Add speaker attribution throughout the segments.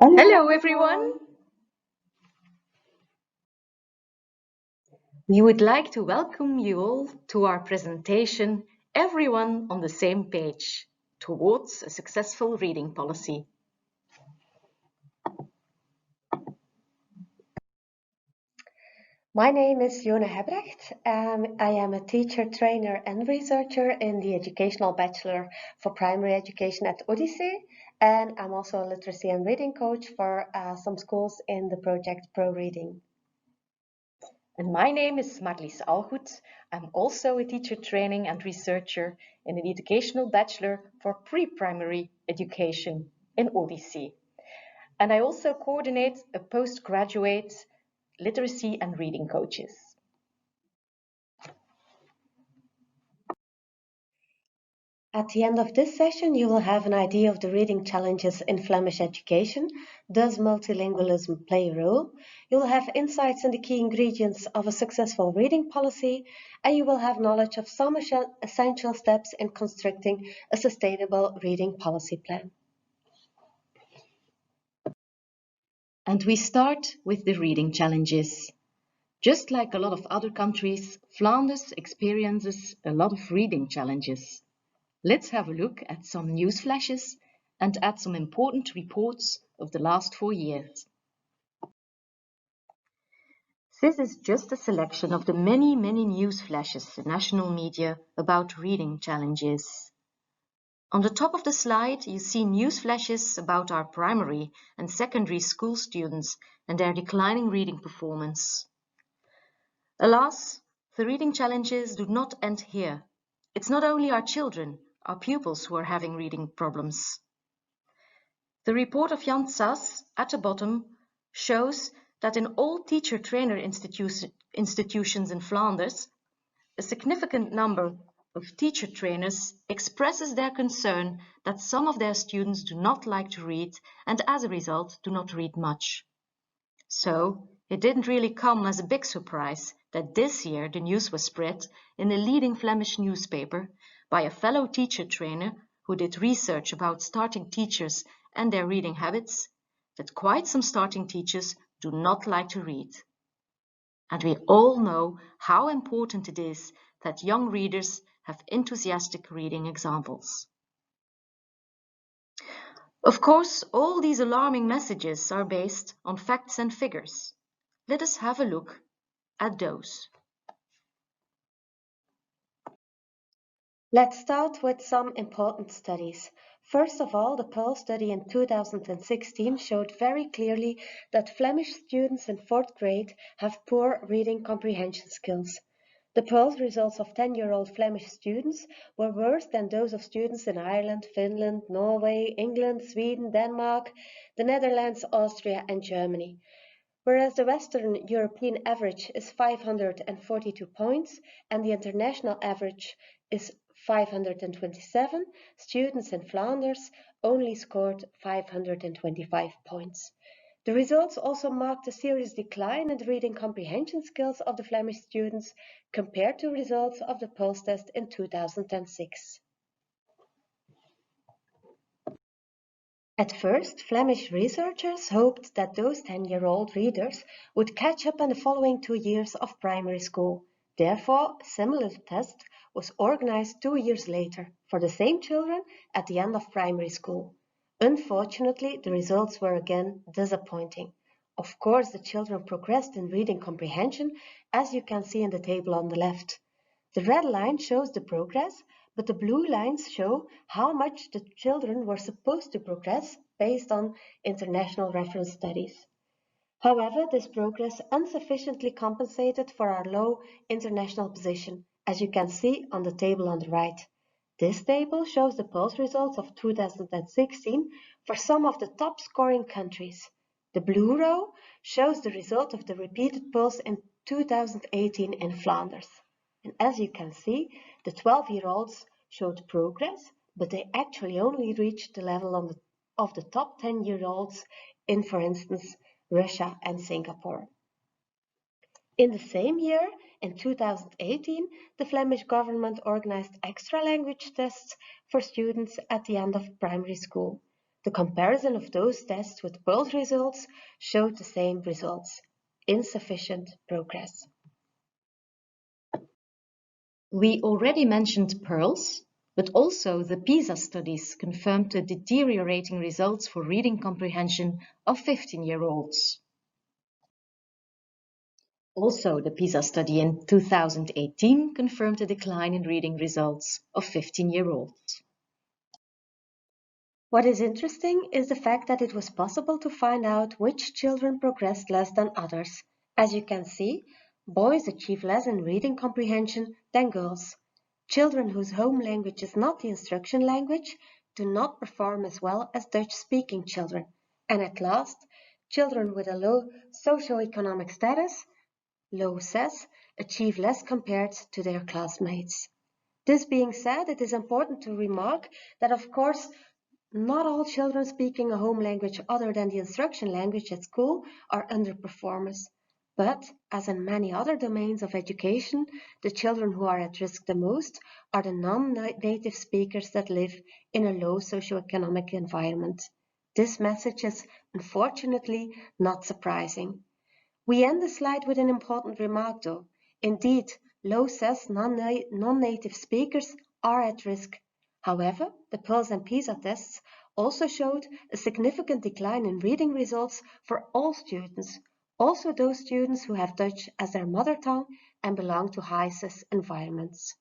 Speaker 1: Hello everyone! We would like to welcome you all to our presentation, Everyone on the Same Page, Towards a Successful Reading Policy.
Speaker 2: My name is Jona Hebbrecht. I am a teacher, trainer and researcher in the Educational Bachelor for Primary Education at Odisee, and I'm also a literacy and reading coach for some schools in the project Pro Reading.
Speaker 1: And my name is Marlies Algoet. I'm also a teacher, training and researcher in the Educational Bachelor for Pre-Primary Education in Odisee. And I also coordinate a postgraduate literacy and reading coaches.
Speaker 2: At the end of this session, you will have an idea of the reading challenges in Flemish education. Does multilingualism play a role? You will have insights in the key ingredients of a successful reading policy, and you will have knowledge of some essential steps in constructing a sustainable reading policy plan.
Speaker 1: And we start with the reading challenges. Just like a lot of other countries, Flanders experiences a lot of reading challenges. Let's have a look at some news flashes and at some important reports of the last 4 years. This is just a selection of the many news flashes in national media about reading challenges. On the top of the slide, you see news flashes about our primary and secondary school students and their declining reading performance. Alas, the reading challenges do not end here. It's not only our children, our pupils who are having reading problems. The report of Jan Sas at the bottom shows that in all teacher-trainer institutions in Flanders, a significant number of teacher trainers expresses their concern that some of their students do not like to read and as a result do not read much. So it didn't really come as a big surprise that this year the news was spread in a leading Flemish newspaper by a fellow teacher trainer who did research about starting teachers and their reading habits, that quite some starting teachers do not like to read. And we all know how important it is that young readers have enthusiastic reading examples. Of course, all these alarming messages are based on facts and figures. Let us have a look at those.
Speaker 2: Let's start with some important studies. First of all, the POL study in 2016 showed very clearly that Flemish students in 4th grade have poor reading comprehension skills. The POL results of 10-year-old Flemish students were worse than those of students in Ireland, Finland, Norway, England, Sweden, Denmark, the Netherlands, Austria and Germany. Whereas the Western European average is 542 points and the international average is 527, students in Flanders only scored 525 points. The results also marked a serious decline in the reading comprehension skills of the Flemish students compared to results of the POLS test in 2006. At first, Flemish researchers hoped that those 10-year-old readers would catch up in the following 2 years of primary school. Therefore, a similar test was organized 2 years later for the same children at the end of primary school. Unfortunately, the results were again disappointing. Of course, the children progressed in reading comprehension, as you can see in the table on the left. The red line shows the progress, but the blue lines show how much the children were supposed to progress based on international reference studies. However, this progress insufficiently compensated for our low international position, as you can see on the table on the right. This table shows the POLS results of 2016 for some of the top scoring countries. The blue row shows the result of the repeated POLS in 2018 in Flanders. And as you can see, the 12-year-olds showed progress, but they actually only reached the level of the top 10-year-olds in, for instance, Russia and Singapore. In the same year, in 2018, the Flemish government organized extra language tests for students at the end of primary school. The comparison of those tests with Pearl's results showed the same results: insufficient progress.
Speaker 1: We already mentioned Pearl's, but also the PISA studies confirmed the deteriorating results for reading comprehension of 15-year-olds. Also, the PISA study in 2018 confirmed a decline in reading results of 15-year-olds.
Speaker 2: What is interesting is the fact that it was possible to find out which children progressed less than others. As you can see, boys achieve less in reading comprehension than girls. Children whose home language is not the instruction language do not perform as well as Dutch-speaking children. And at last, children with a low socioeconomic status, low SES, achieve less compared to their classmates. This being said, it is important to remark that, of course, not all children speaking a home language other than the instruction language at school are underperformers. But, as in many other domains of education, the children who are at risk the most are the non-native speakers that live in a low socioeconomic environment. This message is, unfortunately, not surprising. We end the slide with an important remark though. Indeed, low SES non-native speakers are at risk. However, the PIRLS and PISA tests also showed a significant decline in reading results for all students, also those students who have Dutch as their mother tongue and belong to high SES environments.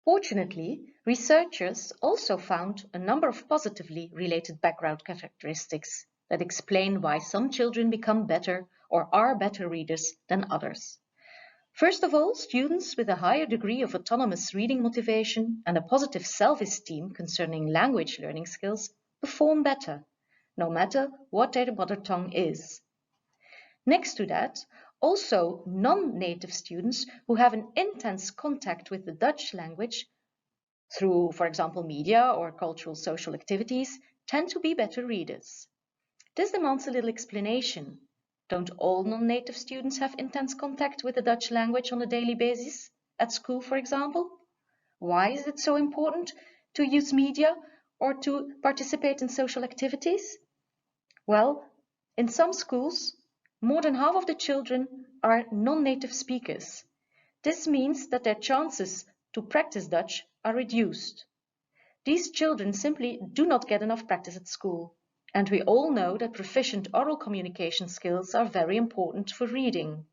Speaker 1: Fortunately, researchers also found a number of positively related background characteristics that explain why some children become better or are better readers than others. First of all, students with a higher degree of autonomous reading motivation and a positive self-esteem concerning language learning skills perform better, no matter what their mother tongue is. Next to that, also non-native students who have an intense contact with the Dutch language through, for example, media or cultural social activities, tend to be better readers. This demands a little explanation. Don't all non-native students have intense contact with the Dutch language on a daily basis, at school, for example? Why is it so important to use media or to participate in social activities? Well, in some schools, more than half of the children are non-native speakers. This means that their chances to practice Dutch are reduced. These children simply do not get enough practice at school. And we all know that proficient oral communication skills are very important for reading.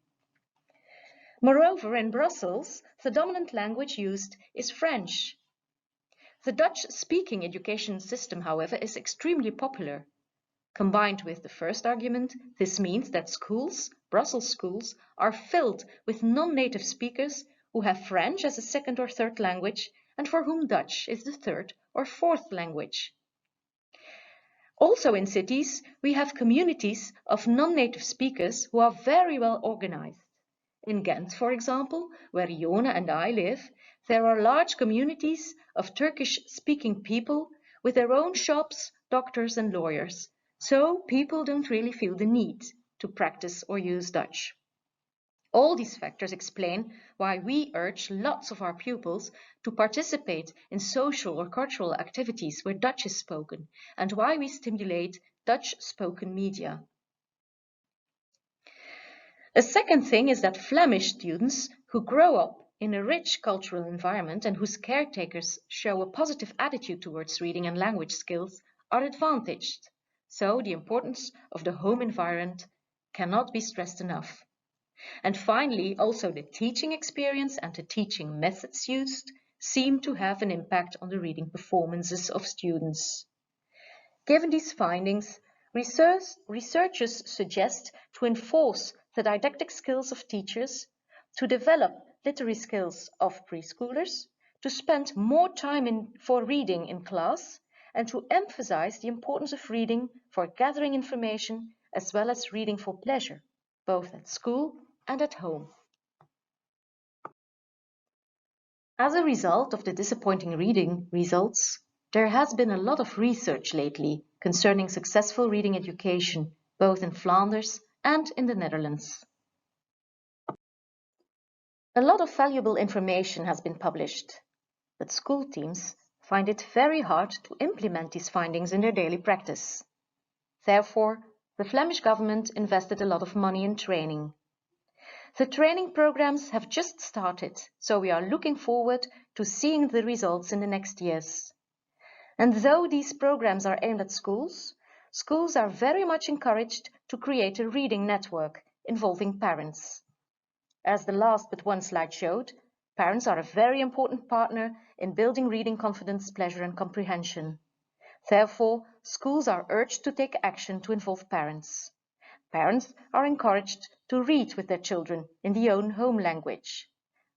Speaker 1: Moreover, in Brussels, the dominant language used is French. The Dutch-speaking education system, however, is extremely popular. Combined with the first argument, this means that schools, Brussels schools, are filled with non-native speakers who have French as a second or third language and for whom Dutch is the third or fourth language. Also in cities, we have communities of non-native speakers who are very well organized. In Ghent, for example, where Jona and I live, there are large communities of Turkish-speaking people with their own shops, doctors and lawyers, so people don't really feel the need to practice or use Dutch. All these factors explain why we urge lots of our pupils to participate in social or cultural activities where Dutch is spoken, and why we stimulate Dutch-spoken media. A second thing is that Flemish students who grow up in a rich cultural environment and whose caretakers show a positive attitude towards reading and language skills are advantaged. So the importance of the home environment cannot be stressed enough. And finally, also the teaching experience and the teaching methods used seem to have an impact on the reading performances of students. Given these findings, researchers suggest to enforce the didactic skills of teachers, to develop literary skills of preschoolers, to spend more time for reading in class, and to emphasize the importance of reading for gathering information as well as reading for pleasure, both at school and at home. As a result of the disappointing reading results, there has been a lot of research lately concerning successful reading education, both in Flanders and in the Netherlands. A lot of valuable information has been published, but school teams find it very hard to implement these findings in their daily practice. Therefore, the Flemish government invested a lot of money in training. The training programs have just started, so we are looking forward to seeing the results in the next years. And though these programs are aimed at schools, schools are very much encouraged to create a reading network involving parents. As the last but one slide showed, parents are a very important partner in building reading confidence, pleasure and comprehension. Therefore, schools are urged to take action to involve parents. Parents are encouraged to read with their children in their own home language.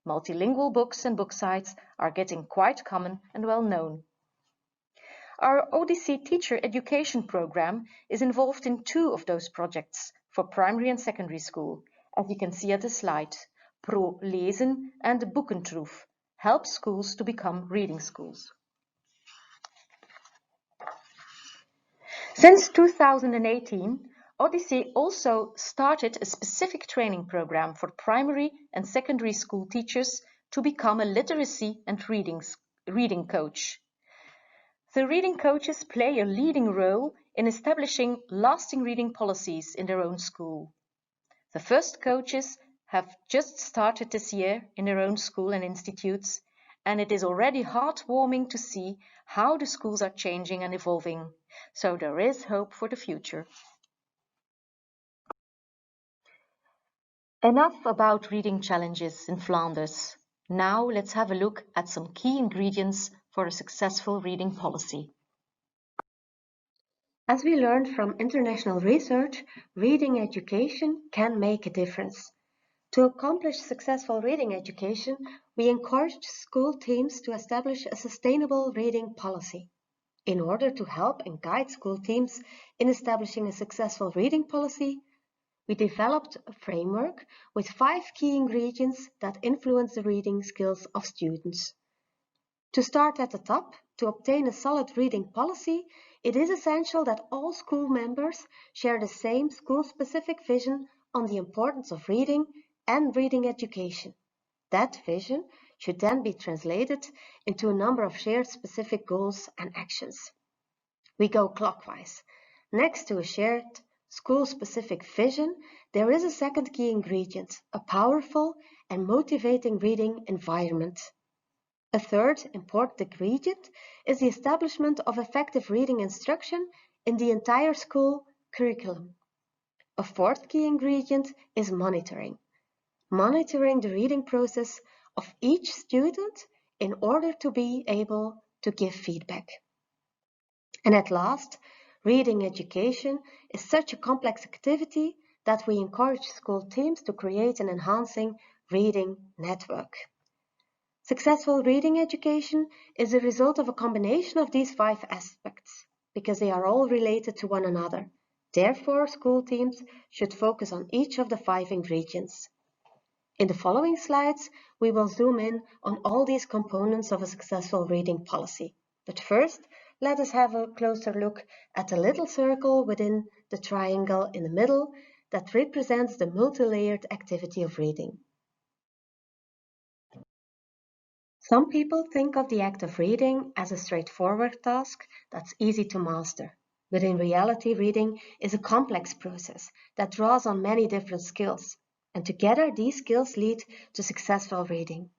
Speaker 1: Multilingual books and book sites are getting quite common and well known. Our Odisee teacher education program is involved in 2 of those projects for primary and secondary school, as you can see at the slide. Pro Lezen and Boekentroef help schools to become reading schools. Since 2018, Odisee also started a specific training program for primary and secondary school teachers to become a literacy and reading coach. The reading coaches play a leading role in establishing lasting reading policies in their own school. The first coaches have just started this year in their own school and institutes, and it is already heartwarming to see how the schools are changing and evolving. So there is hope for the future. Enough about reading challenges in Flanders. Now let's have a look at some key ingredients for a successful reading policy.
Speaker 2: As we learned from international research, reading education can make a difference. To accomplish successful reading education, we encouraged school teams to establish a sustainable reading policy. In order to help and guide school teams in establishing a successful reading policy, we developed a framework with 5 key ingredients that influence the reading skills of students. To start at the top, to obtain a solid reading policy, it is essential that all school members share the same school-specific vision on the importance of reading and reading education. That vision should then be translated into a number of shared specific goals and actions. We go clockwise. Next to a shared school-specific vision, there is a second key ingredient, a powerful and motivating reading environment. A third important ingredient is the establishment of effective reading instruction in the entire school curriculum. A fourth key ingredient is monitoring. Monitoring the reading process of each student in order to be able to give feedback. And at last, reading education is such a complex activity that we encourage school teams to create an enhancing reading network. Successful reading education is a result of a combination of these 5 aspects, because they are all related to one another. Therefore, school teams should focus on each of the 5 ingredients. In the following slides, we will zoom in on all these components of a successful reading policy. But first, let us have a closer look at the little circle within the triangle in the middle that represents the multi-layered activity of reading. Some people think of the act of reading as a straightforward task that's easy to master. But in reality, reading is a complex process that draws on many different skills. And together, these skills lead to successful reading.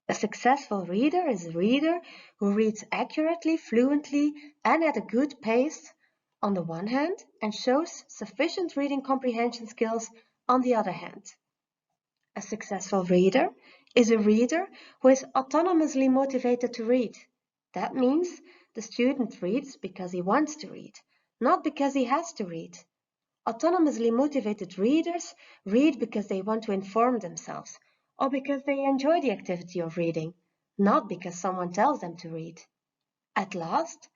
Speaker 2: A successful reader is a reader who reads accurately, fluently, and at a good pace on the one hand, and shows sufficient reading comprehension skills on the other hand. A successful reader is a reader who is autonomously motivated to read. That means the student reads because he wants to read, not because he has to read. Autonomously motivated readers read because they want to inform themselves, or because they enjoy the activity of reading, not because someone tells them to read. At last,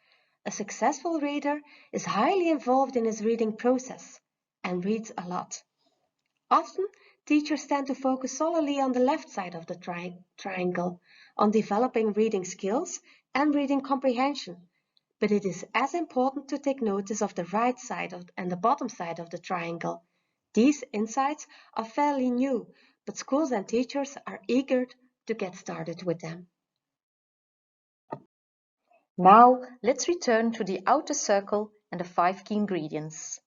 Speaker 2: a successful reader is highly involved in his reading process and reads a lot. Often, teachers tend to focus solely on the left side of the triangle, on developing reading skills and reading comprehension. But it is as important to take notice of the right side and the bottom side of the triangle. These insights are fairly new, but schools and teachers are eager to get started with them.
Speaker 1: Now, let's return to the outer circle and the 5 key ingredients.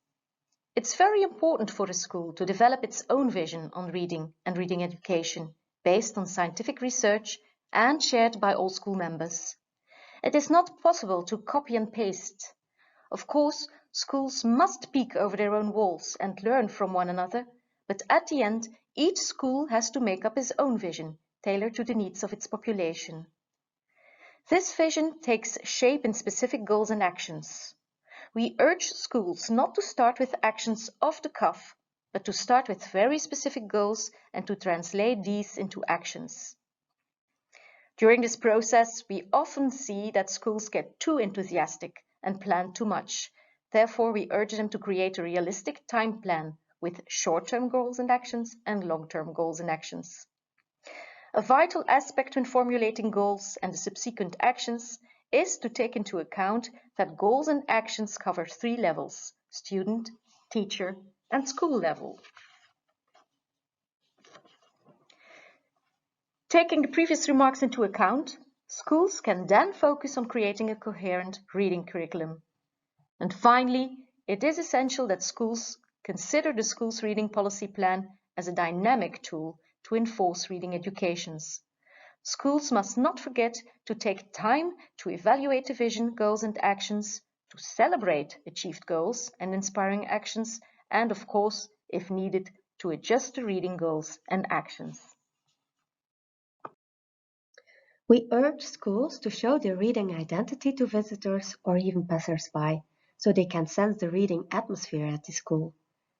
Speaker 1: It's very important for a school to develop its own vision on reading and reading education based on scientific research and shared by all school members. It is not possible to copy and paste. Of course, schools must peek over their own walls and learn from one another, but at the end, each school has to make up its own vision, tailored to the needs of its population. This vision takes shape in specific goals and actions. We urge schools not to start with actions off the cuff, but to start with very specific goals and to translate these into actions. During this process, we often see that schools get too enthusiastic and plan too much. Therefore, we urge them to create a realistic time plan with short-term goals and actions and long-term goals and actions. A vital aspect when formulating goals and the subsequent actions is to take into account that goals and actions cover 3 levels: student, teacher, and school level. Taking the previous remarks into account, schools can then focus on creating a coherent reading curriculum. And finally, it is essential that schools consider the school's reading policy plan as a dynamic tool to enforce reading educations. Schools must not forget to take time to evaluate the vision, goals and actions, to celebrate achieved goals and inspiring actions, and of course, if needed, to adjust the reading goals and actions.
Speaker 2: We urge schools to show their reading identity to visitors or even passers-by, so they can sense the reading atmosphere at the school.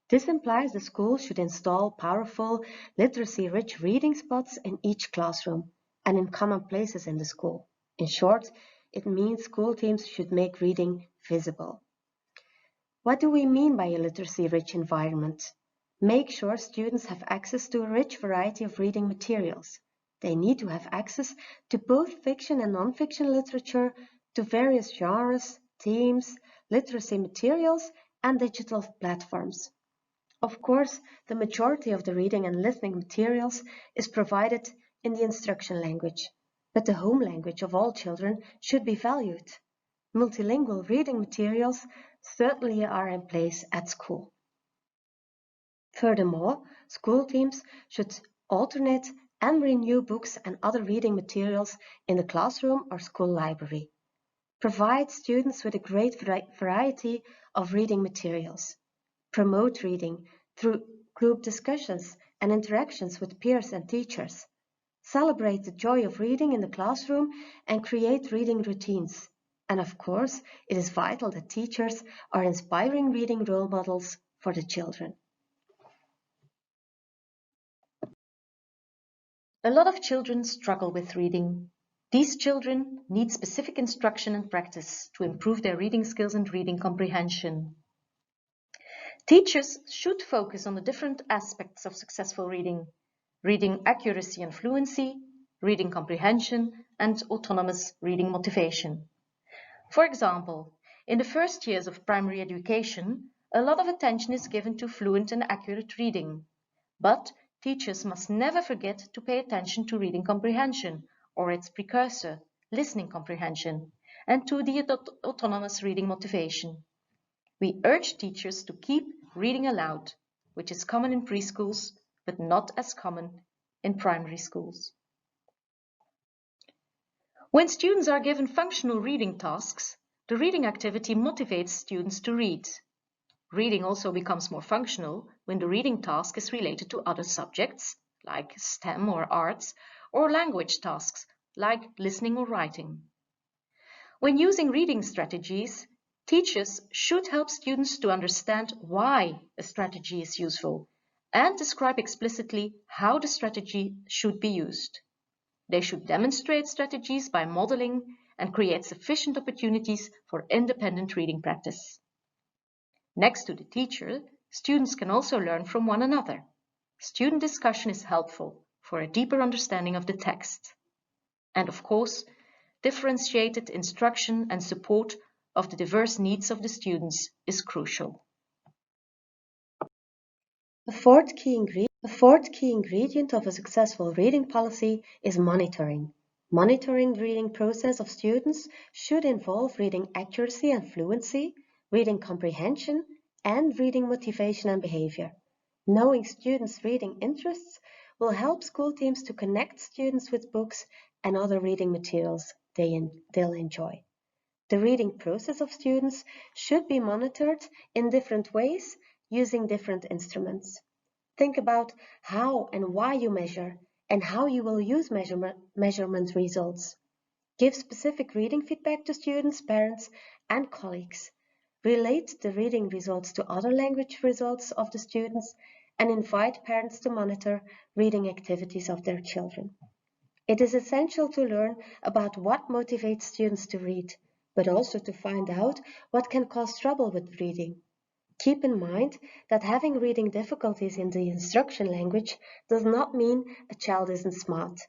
Speaker 2: This implies the school should install powerful, literacy-rich reading spots in each classroom and in common places in the school. In short, it means school teams should make reading visible. What do we mean by a literacy-rich environment? Make sure students have access to a rich variety of reading materials. They need to have access to both fiction and non-fiction literature, to various genres, themes, literacy materials, and digital platforms. Of course, the majority of the reading and listening materials is provided in the instruction language, but the home language of all children should be valued. Multilingual reading materials certainly are in place at school. Furthermore, school teams should alternate and renew books and other reading materials in the classroom or school library. Provide students with a great variety of reading materials. Promote reading through group discussions and interactions with peers and teachers. Celebrate the joy of reading in the classroom and create reading routines. And of course, it is vital that teachers are inspiring reading role models for the children.
Speaker 1: A lot of children struggle with reading. These children need specific instruction and practice to improve their reading skills and reading comprehension. Teachers should focus on the different aspects of successful reading: reading accuracy and fluency, reading comprehension, and autonomous reading motivation. For example, in the first years of primary education, a lot of attention is given to fluent and accurate reading. But teachers must never forget to pay attention to reading comprehension, or its precursor, listening comprehension, and to the autonomous reading motivation. We urge teachers to keep reading aloud, which is common in preschools, but not as common in primary schools. When students are given functional reading tasks, the reading activity motivates students to read. Reading also becomes more functional when the reading task is related to other subjects, like STEM or arts, or language tasks, like listening or writing. When using reading strategies, teachers should help students to understand why a strategy is useful and describe explicitly how the strategy should be used. They should demonstrate strategies by modeling and create sufficient opportunities for independent reading practice. Next to the teacher, students can also learn from one another. Student discussion is helpful for a deeper understanding of the text. And of course, differentiated instruction and support of the diverse needs of the students is crucial.
Speaker 2: The fourth key ingredient of a successful reading policy is monitoring. Monitoring the reading process of students should involve reading accuracy and fluency, reading comprehension, and reading motivation and behavior. Knowing students' reading interests will help school teams to connect students with books and other reading materials they'll enjoy. The reading process of students should be monitored in different ways using different instruments. Think about how and why you measure and how you will use measurement results. Give specific reading feedback to students, parents, and colleagues. Relate the reading results to other language results of the students and invite parents to monitor reading activities of their children. It is essential to learn about what motivates students to read, but also to find out what can cause trouble with reading. Keep in mind that having reading difficulties in the instruction language does not mean a child isn't smart.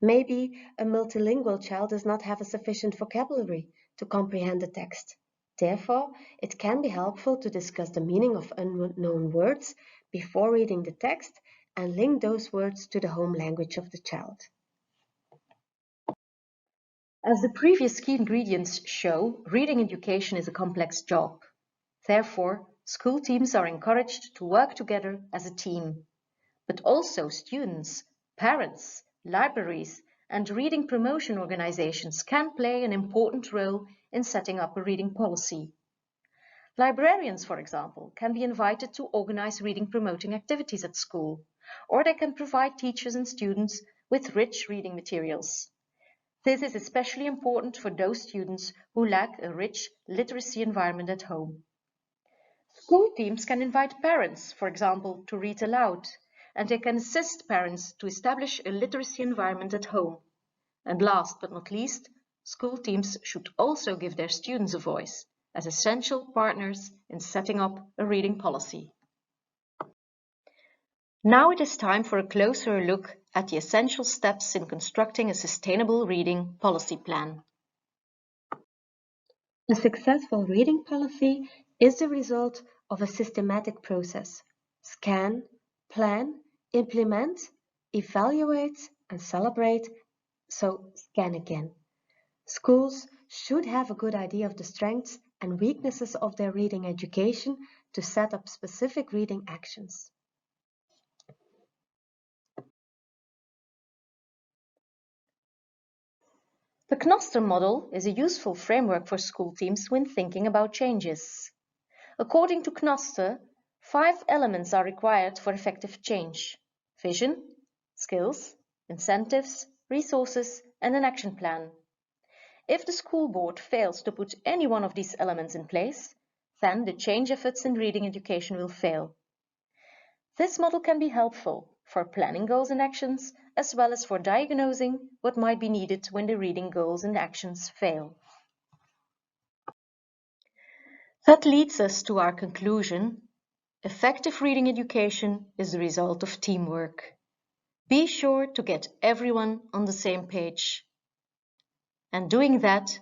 Speaker 2: Maybe a multilingual child does not have a sufficient vocabulary to comprehend the text. Therefore, it can be helpful to discuss the meaning of unknown words before reading the text and link those words to the home language of the child.
Speaker 1: As the previous key ingredients show, reading education is a complex job. Therefore, school teams are encouraged to work together as a team. But also students, parents, libraries, and reading promotion organizations can play an important role in setting up a reading policy. Librarians, for example, can be invited to organize reading promoting activities at school, or they can provide teachers and students with rich reading materials. This is especially important for those students who lack a rich literacy environment at home. School teams can invite parents, for example, to read aloud, and they can assist parents to establish a literacy environment at home. And last but not least, school teams should also give their students a voice as essential partners in setting up a reading policy. Now it is time for a closer look at the essential steps in constructing a sustainable reading policy plan.
Speaker 2: A successful reading policy is the result of a systematic process. Scan, plan, implement, evaluate, and celebrate, so scan again. Schools should have a good idea of the strengths and weaknesses of their reading education to set up specific reading actions.
Speaker 1: The Knoster model is a useful framework for school teams when thinking about changes. According to Knoster, 5 elements are required for effective change: vision, skills, incentives, resources, and an action plan. If the school board fails to put any one of these elements in place, then the change efforts in reading education will fail. This model can be helpful for planning goals and actions, as well as for diagnosing what might be needed when the reading goals and actions fail. That leads us to our conclusion. Effective reading education is the result of teamwork. Be sure to get everyone on the same page. And doing that,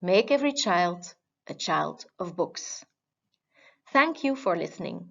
Speaker 1: make every child a child of books. Thank you for listening.